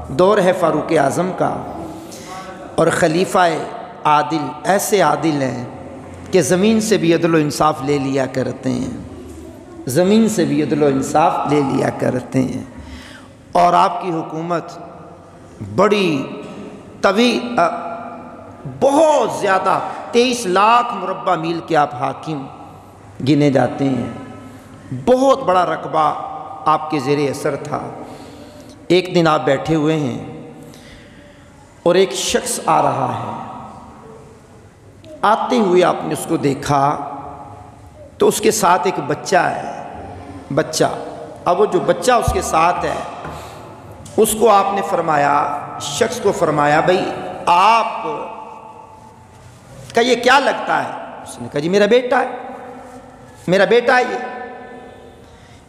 دور ہے فاروق اعظم کا، اور خلیفہ عادل ایسے عادل ہیں کہ زمین سے بھی عدل و انصاف لے لیا کرتے ہیں، زمین سے بھی عدل و انصاف لے لیا کرتے ہیں۔ اور آپ کی حکومت بڑی طویل، بہت زیادہ 23 لاکھ مربع میل کے آپ حاکم گنے جاتے ہیں، بہت بڑا رقبہ آپ کے زیر اثر تھا۔ ایک دن آپ بیٹھے ہوئے ہیں اور ایک شخص آ رہا ہے، آتے ہوئے آپ نے اس کو دیکھا تو اس کے ساتھ ایک بچہ ہے، بچہ، اب وہ جو بچہ اس کے ساتھ ہے اس کو آپ نے فرمایا، شخص کو فرمایا بھائی آپ کا یہ کیا لگتا ہے؟ اس نے کہا جی میرا بیٹا ہے، میرا بیٹا ہے یہ۔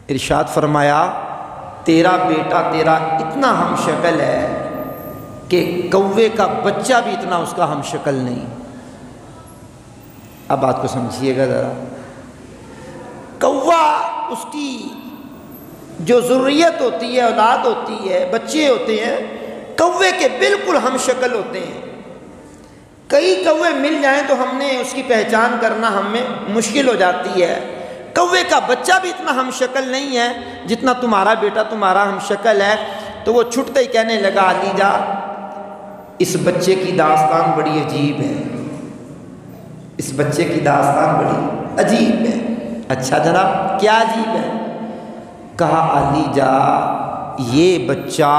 ارشاد فرمایا تیرا بیٹا تیرا اتنا ہم شکل ہے کہ کوے کا بچہ بھی اتنا اس کا ہم شکل نہیں۔ اب بات کو سمجھیے گا ذرا، کوا اس کی جو ذریت ہوتی ہے، اولاد ہوتی ہے، بچے ہوتے ہیں، کوے کے بالکل ہم شکل ہوتے ہیں۔ کئی کوے مل جائیں تو ہم نے اس کی پہچان کرنا ہمیں مشکل ہو جاتی ہے، کوے کا بچہ بھی اتنا ہم شکل نہیں ہے جتنا تمہارا بیٹا تمہارا ہم شکل ہے۔ تو وہ چھٹتے ہی کہنے لگا علی جا اس بچے کی داستان بڑی عجیب ہے، اس بچے کی داستان بڑی عجیب ہے۔ اچھا جناب کیا عجیب ہے؟ کہا علی جا یہ بچہ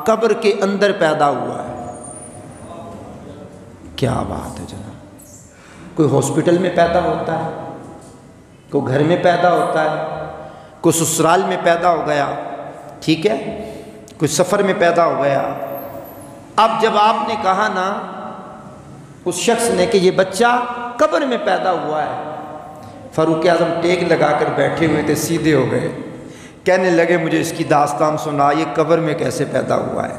قبر کے اندر پیدا ہوا ہے۔ کیا بات ہے جناب، کوئی ہاسپٹل میں پیدا ہوتا ہے، کوئی گھر میں پیدا ہوتا ہے، کوئی سسرال میں پیدا ہو گیا، ٹھیک ہے، کوئی سفر میں پیدا ہو گیا۔ اب جب آپ نے کہا نا اس شخص نے کہ یہ بچہ قبر میں پیدا ہوا ہے، فاروق اعظم ٹیک لگا کر بیٹھے ہوئے تھے، سیدھے ہو گئے، کہنے لگے مجھے اس کی داستان سنا، یہ قبر میں کیسے پیدا ہوا ہے،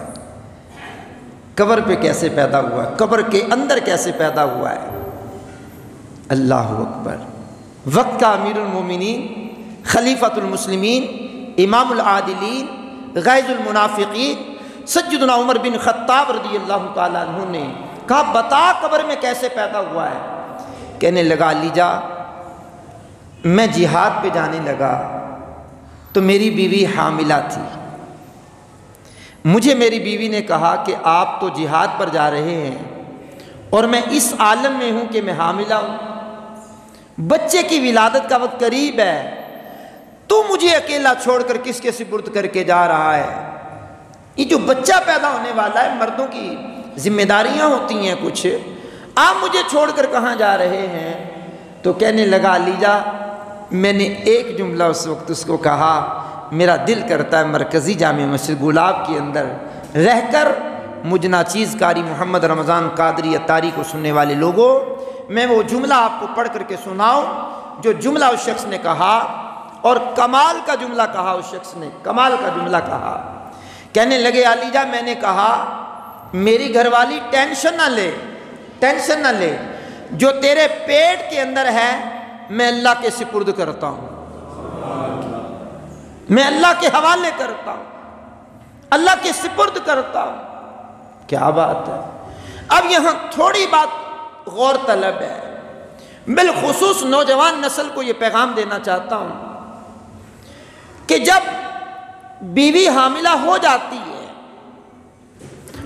قبر پہ کیسے پیدا ہوا ہے، قبر کے اندر کیسے پیدا ہوا ہے۔ اللہ اکبر۔ وقت کا امیر المومنین، خلیفۃ المسلمین، امام العادلین، غیظ المنافقین سیدنا عمر بن خطاب رضی اللہ تعالیٰ عنہ نے کہا بتا قبر میں کیسے پیدا ہوا ہے؟ کہنے لگا علی جا میں جہاد پہ جانے لگا تو میری بیوی حاملہ تھی، مجھے میری بیوی نے کہا کہ آپ تو جہاد پر جا رہے ہیں اور میں اس عالم میں ہوں کہ میں حاملہ ہوں، بچے کی ولادت کا وقت قریب ہے، تو مجھے اکیلا چھوڑ کر کس کے سپرد کر کے جا رہا ہے؟ یہ جو بچہ پیدا ہونے والا ہے، مردوں کی ذمہ داریاں ہوتی ہیں کچھ، آپ مجھے چھوڑ کر کہاں جا رہے ہیں؟ تو کہنے لگا علی جا میں نے ایک جملہ اس وقت اس کو کہا، میرا دل کرتا ہے مرکزی جامع مسجد گلاب کے اندر رہ کر مجھ ناچیز قاری محمد رمضان قادری اتاری کو سننے والے لوگوں، میں وہ جملہ آپ کو پڑھ کر کے سناؤں جو جملہ اس شخص نے کہا، اور کمال کا جملہ کہا اس شخص نے، کمال کا جملہ کہا۔ کہنے لگے علی جا میں نے کہا میری گھر والی ٹینشن نہ لے، ٹینشن نہ لے، جو تیرے پیٹ کے اندر ہے میں اللہ کے سپرد کرتا ہوں، میں اللہ کے حوالے کرتا ہوں، اللہ کے سپرد کرتا ہوں۔ کیا بات ہے۔ اب یہاں تھوڑی بات غور طلب ہے، بالخصوص نوجوان نسل کو یہ پیغام دینا چاہتا ہوں کہ جب بیوی حاملہ ہو جاتی ہے،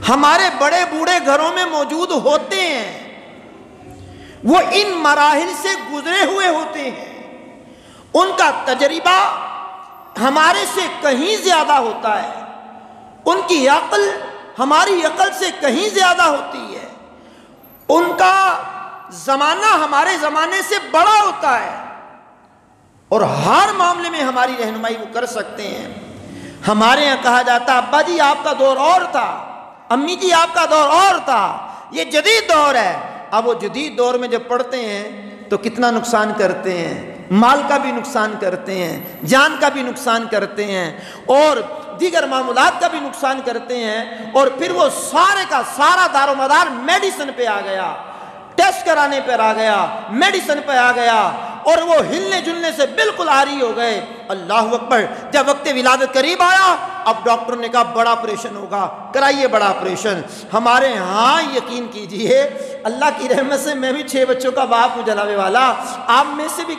ہمارے بڑے بوڑھے گھروں میں موجود ہوتے ہیں، وہ ان مراحل سے گزرے ہوئے ہوتے ہیں، ان کا تجربہ ہمارے سے کہیں زیادہ ہوتا ہے، ان کی عقل ہماری عقل سے کہیں زیادہ ہوتی ہے، ان کا زمانہ ہمارے زمانے سے بڑا ہوتا ہے، اور ہر معاملے میں ہماری رہنمائی وہ کر سکتے ہیں۔ ہمارے یہاں کہا جاتا ہے ابا جی آپ کا دور اور تھا، امی جی آپ کا دور اور تھا، یہ جدید دور ہے۔ اب وہ جدید دور میں جب پڑھتے ہیں تو کتنا نقصان کرتے ہیں، مال کا بھی نقصان کرتے ہیں، جان کا بھی نقصان کرتے ہیں، اور دیگر معاملات کا بھی نقصان کرتے ہیں، اور پھر وہ سارے کا سارا دار و مدار میڈیسن پہ آ گیا، ٹیسٹ کرانے پر آ گیا، میڈیسن پہ آ گیا، اور وہ ہلنے جلنے سے بالکل عاری ہو گئے۔ اللہ اکبر۔ جب وقت ولادت قریب آیا، اب ڈاکٹر نے کہا بڑا آپریشن ہوگا، کرائیے بڑا آپریشن۔ ہمارے ہاں یقین کیجئے اللہ کی رحمت سے میں بھی 6 بچوں کا باپ ہوں جناب والا، آپ میں سے بھی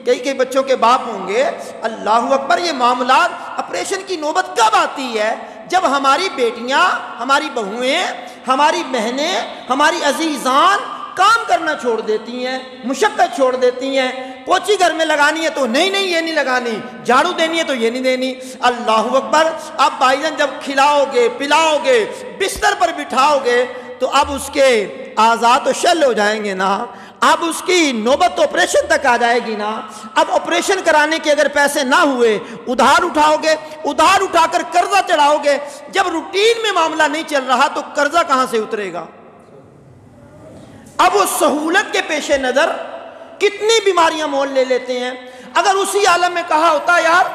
کئی بچوں کے باپ ہوں گے۔ اللہ اکبر، یہ معاملات آپریشن کی نوبت کب آتی ہے؟ جب ہماری بیٹیاں، ہماری بہویں، ہماری بہنیں، ہماری عزیزان کام کرنا چھوڑ دیتی ہیں، مشقت چھوڑ دیتی ہیں۔ پوچھی گھر میں لگانی ہے تو نہیں یہ نہیں لگانی، جھاڑو دینی ہے تو یہ نہیں دینی۔ اللہ اکبر، اب بھائی جان جب کھلاؤ گے، پلاؤ گے، بستر پر بٹھاؤ گے تو اب اس کے اعضاء تو شل ہو جائیں گے نا، اب اس کی نوبت تو آپریشن تک آ جائے گی نا۔ اب آپریشن کرانے کے اگر پیسے نہ ہوئے، ادھار اٹھاؤ گے، ادھار اٹھا کر قرضہ چڑھاؤ گے۔ جب روٹین میں معاملہ نہیں چل رہا تو قرضہ کہاں سے اترے گا؟ اب وہ سہولت کے پیش نظر کتنی بیماریاں مول لے لیتے ہیں۔ اگر اسی عالم میں کہا ہوتا یار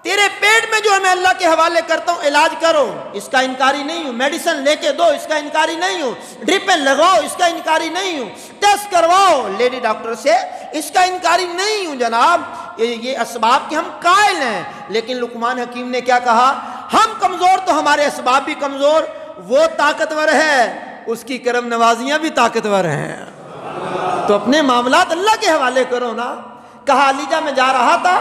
تیرے پیٹ میں جو ہے میں اللہ کے حوالے کرتا ہوں، علاج کرو، اس کا انکاری نہیں ہوں، میڈیسن لے کے دو، اس کا انکاری نہیں ہوں، ڈرپیں لگاؤ، اس کا انکاری نہیں ہوں، ٹیسٹ کرواؤ لیڈی ڈاکٹر سے، اس کا انکاری نہیں ہوں جناب، یہ اسباب کے ہم قائل ہیں۔ لیکن لقمان حکیم نے کیا کہا؟ ہم کمزور تو ہمارے اسباب بھی کمزور، وہ طاقتور ہے، اس کی کرم نوازیاں بھی طاقتور ہیں۔ تو اپنے معاملات اللہ کے حوالے کرو نا۔ کہا علیجہ میں جا رہا تھا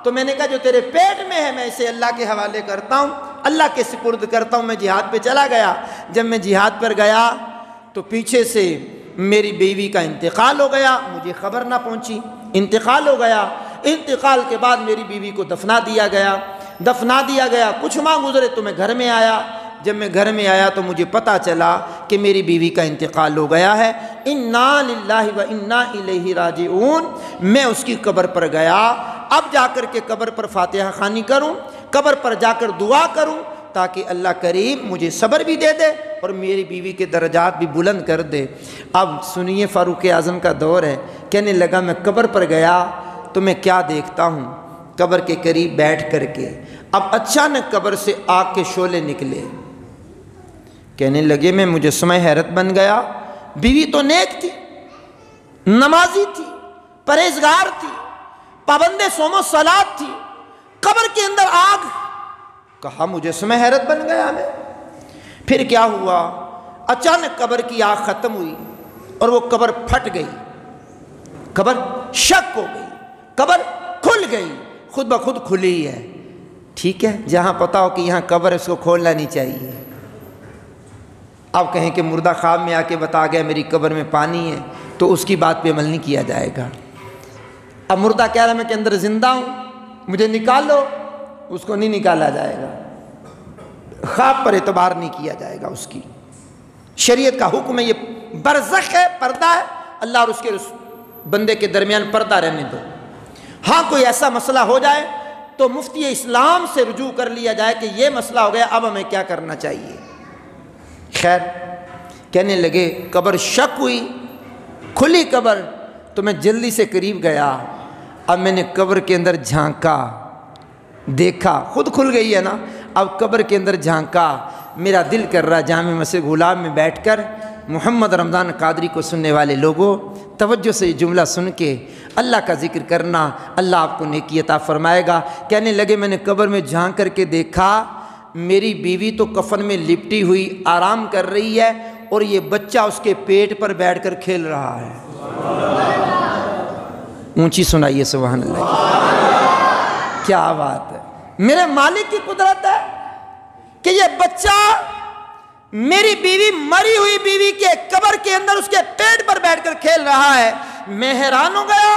تو میں نے کہا جو تیرے پیٹ میں ہے میں اسے اللہ کے حوالے کرتا ہوں، اللہ کے سپرد کرتا ہوں۔ میں جہاد پہ چلا گیا۔ جب میں جہاد پر گیا تو پیچھے سے میری بیوی کا انتقال ہو گیا، مجھے خبر نہ پہنچی، انتقال ہو گیا۔ انتقال کے بعد میری بیوی کو دفنا دیا گیا۔ کچھ ماہ گزرے تو میں گھر میں آیا۔ جب میں گھر میں آیا تو مجھے پتا چلا کہ میری بیوی کا انتقال ہو گیا ہے۔ انا للہ و انا الیہ راجعون۔ میں اس کی قبر پر گیا، اب جا کر کے قبر پر فاتحہ خوانی کروں، قبر پر جا کر دعا کروں تاکہ اللہ کریم مجھے صبر بھی دے دے اور میری بیوی کے درجات بھی بلند کر دے۔ اب سنیے، فاروق اعظم کا دور ہے۔ کہنے لگا میں قبر پر گیا تو میں کیا دیکھتا ہوں، قبر کے قریب بیٹھ کر کے اب اچانک قبر سے آگ کے شعلے نکلے۔ کہنے لگے میں مجسمہ حیرت بن گیا، بیوی تو نیک تھی، نمازی تھی، پرہیزگار تھی، پابند صوم و صلات تھی، قبر کے اندر آگ۔ کہا مجسمہ حیرت بن گیا میں۔ پھر کیا ہوا؟ اچانک قبر کی آگ ختم ہوئی اور وہ قبر پھٹ گئی، قبر شک ہو گئی، قبر کھل گئی، خود بخود کھلی ہے۔ ٹھیک ہے، جہاں پتا ہو کہ یہاں قبر ہے اس کو کھولنا نہیں چاہیے۔ اب کہیں کہ مردہ خواب میں آ کے بتا گیا میری قبر میں پانی ہے تو اس کی بات پہ عمل نہیں کیا جائے گا۔ اب مردہ کہہ رہا میں کے اندر زندہ ہوں، مجھے نکال لو، اس کو نہیں نکالا جائے گا۔ خواب پر اعتبار نہیں کیا جائے گا اس کی۔ شریعت کا حکم ہے، یہ برزخ ہے، پردہ ہے، اللہ اور اس کے بندے کے درمیان پردہ رہنے دو۔ ہاں کوئی ایسا مسئلہ ہو جائے تو مفتی اسلام سے رجوع کر لیا جائے کہ یہ مسئلہ ہو گیا، اب ہمیں کیا کرنا چاہیے۔ خیر، کہنے لگے قبر شک ہوئی، کھلی قبر، تو میں جلدی سے قریب گیا۔ اب میں نے قبر کے اندر جھانکا، دیکھا، خود کھل گئی ہے نا، اب قبر کے اندر جھانکا، میرا دل کر رہا جامع مسجد غلام میں بیٹھ کر محمد رمضان قادری کو سننے والے لوگوں توجہ سے یہ جملہ سن کے اللہ کا ذکر کرنا، اللہ آپ کو نیکی عطا فرمائے گا۔ کہنے لگے میں نے قبر میں جھانک کر کے دیکھا، میری بیوی تو کفن میں لپٹی ہوئی آرام کر رہی ہے اور یہ بچہ اس کے پیٹ پر بیٹھ کر کھیل رہا ہے۔ اونچی سنائیے سبحان اللہ، کیا بات ہے! میرے مالک کی قدرت ہے کہ یہ بچہ میری بیوی، مری ہوئی بیوی کے قبر کے اندر اس کے پیٹ پر بیٹھ کر کھیل رہا ہے۔ میں حیران ہو گیا،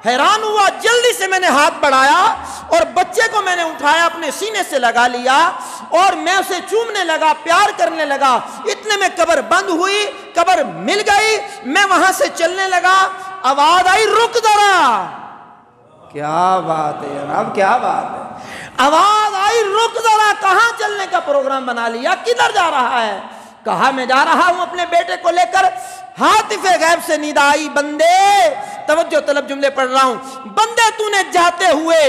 حیران ہوا، جلدی سے میں نے ہاتھ بڑھایا اور بچے کو میں نے اٹھایا، اپنے سینے سے لگا لیا اور میں اسے چومنے لگا، پیار کرنے لگا۔ اتنے میں قبر بند ہوئی، قبر مل گئی، میں وہاں سے چلنے لگا، آواز آئی رک ذرا۔ کیا بات ہے جناب، کیا بات ہے! آواز آئی رک ذرا، کہاں چلنے کا پروگرام بنا لیا، کدھر جا رہا ہے؟ کہا میں جا رہا ہوں اپنے بیٹے کو لے کر۔ ہاتف غیب سے ندا آئی، بندے، توجہ طلب جملے پڑھ رہا ہوں، بندے تو نے جاتے ہوئے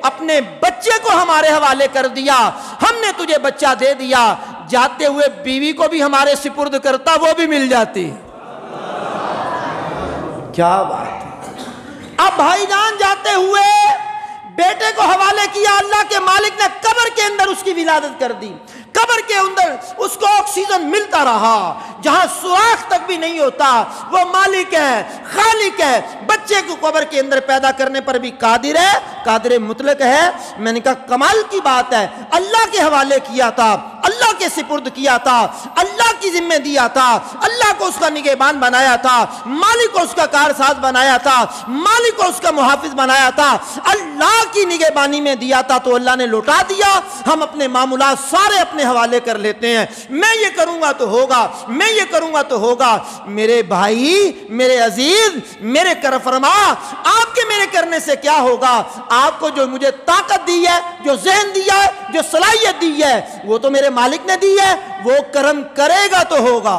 اپنے بچے کو ہمارے حوالے کر دیا، ہم نے تجھے بچہ دے دیا، جاتے ہوئے بیوی کو بھی ہمارے سپرد کرتا، وہ بھی مل جاتی۔ کیا بات ہے! اب بھائی جان جاتے ہوئے بیٹے کو حوالے کیا، اللہ کے مالک نے قبر کے اندر اس کی ولادت کر دی، قبر کے اندر اس کو آکسیجن ملتا رہا، جہاں سوراخ تک بھی نہیں ہوتا، وہ مالک ہے، خالق ہے، بچے کو قبر کے اندر پیدا کرنے پر بھی قادر ہے، قادر مطلق ہے۔ میں نے کہا کمال کی بات ہے، اللہ کے حوالے کیا تھا، اللہ کے سپرد کیا تھا، اللہ کی ذمہ دیا تھا، اللہ کو اس کا نگہبان بنایا تھا، مالک کو اس کا کارساز بنایا تھا، مالک کو اس کا محافظ بنایا تھا، اللہ کی نگہبانی میں دیا تھا، تو اللہ نے لوٹا دیا۔ ہم اپنے معاملات سارے اپنے حوالے کر لیتے ہیں، میں یہ کروں گا تو ہوگا، میں یہ کروں گا تو ہوگا۔ میرے بھائی، میرے عزیز، میرے کر فرما، آپ کے میرے کرنے سے کیا ہوگا؟ آپ کو جو مجھے طاقت دی ہے، جو ذہن دیا ہے، جو صلاحیت دی ہے، وہ تو میرے مالک نے دی ہے، وہ کرم کرے گا تو ہوگا،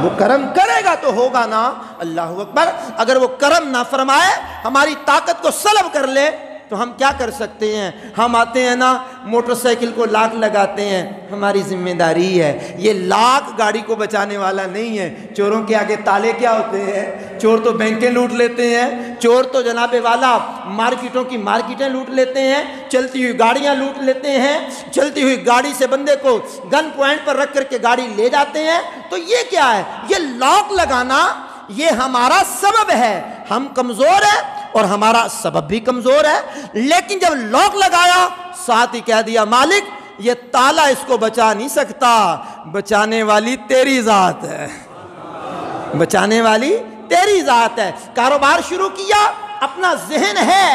وہ کرم کرے گا تو ہوگا نا۔ اللہ اکبر۔ اگر وہ کرم نہ فرمائے، ہماری طاقت کو سلب کر لے، تو ہم کیا کر سکتے ہیں؟ ہم آتے ہیں نا، موٹر سائیکل کو لاک لگاتے ہیں، ہماری ذمہ داری ہے۔ یہ لاک گاڑی کو بچانے والا نہیں ہے۔ چوروں کے آگے تالے کیا ہوتے ہیں؟ چور تو بینکیں لوٹ لیتے ہیں، چور تو جناب والا مارکیٹوں کی مارکیٹیں لوٹ لیتے ہیں، چلتی ہوئی گاڑیاں لوٹ لیتے ہیں، چلتی ہوئی گاڑی سے بندے کو گن پوائنٹ پر رکھ کر کے گاڑی لے جاتے ہیں۔ تو یہ کیا ہے؟ یہ لاک لگانا یہ ہمارا سبب ہے۔ ہم کمزور ہیں اور ہمارا سبب بھی کمزور ہے، لیکن جب لاک لگایا، ساتھ ہی کہہ دیا مالک یہ تالا اس کو بچا نہیں سکتا، بچانے والی تیری ذات ہے، بچانے والی تیری ذات ہے۔ کاروبار شروع کیا، اپنا ذہن ہے،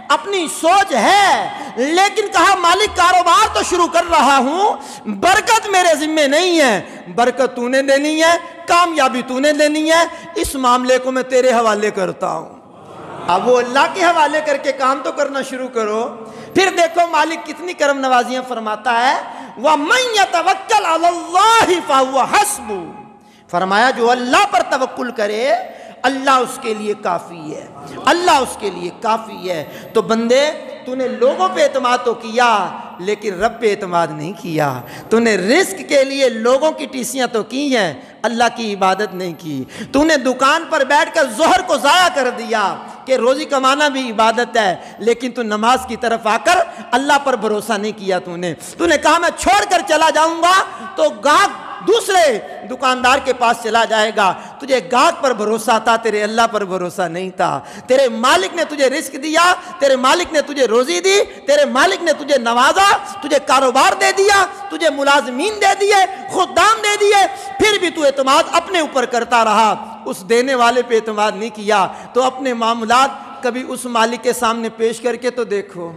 اپنی سوچ ہے، لیکن کہا مالک کاروبار تو شروع کر رہا ہوں، برکت میرے ذمہ نہیں ہے، برکت تو نے دینی ہے، کامیابی تو نے دینی ہے، اس معاملے کو میں تیرے حوالے کرتا ہوں۔ اب وہ اللہ کے حوالے کر کے کام تو کرنا شروع کرو، پھر دیکھو مالک کتنی کرم نوازیاں فرماتا ہے۔ وَمَن يَتَوَكَّلْ عَلَى اللَّهِ فَهُوَ حَسْبُهُ، فرمایا جو اللہ پر توکل کرے، اللہ اس کے لیے کافی ہے، اللہ اس کے لیے کافی ہے۔ تو بندے، تو نے لوگوں پہ اعتماد تو کیا، لیکن رب پہ اعتماد نہیں کیا۔ تو نے رزق کے لیے لوگوں کی ٹیسیاں تو کی ہیں، اللہ کی عبادت نہیں کی۔ تو نے دکان پر بیٹھ کر ظہر کو ضائع کر دیا کہ روزی کمانا بھی عبادت ہے، لیکن تو نماز کی طرف آ کر اللہ پر بھروسہ نہیں کیا۔ تو نے کہا میں چھوڑ کر چلا جاؤں گا تو گاہک دوسرے دکاندار کے پاس چلا جائے گا، تجھے گاہک پر بھروسہ تھا، تیرے اللہ پر بھروسہ نہیں تھا۔ تیرے مالک نے تجھے رزق دیا، تیرے مالک نے تجھے روزی دی، تیرے مالک نے تجھے نوازا، تجھے کاروبار دے دیا، تجھے ملازمین دے دیے، خدام دے دیے، پھر بھی تو اعتماد اپنے اوپر کرتا رہا، اس دینے والے پہ اعتماد نہیں کیا۔ تو اپنے معاملات کبھی اس مالک کے سامنے پیش کر کے تو دیکھو۔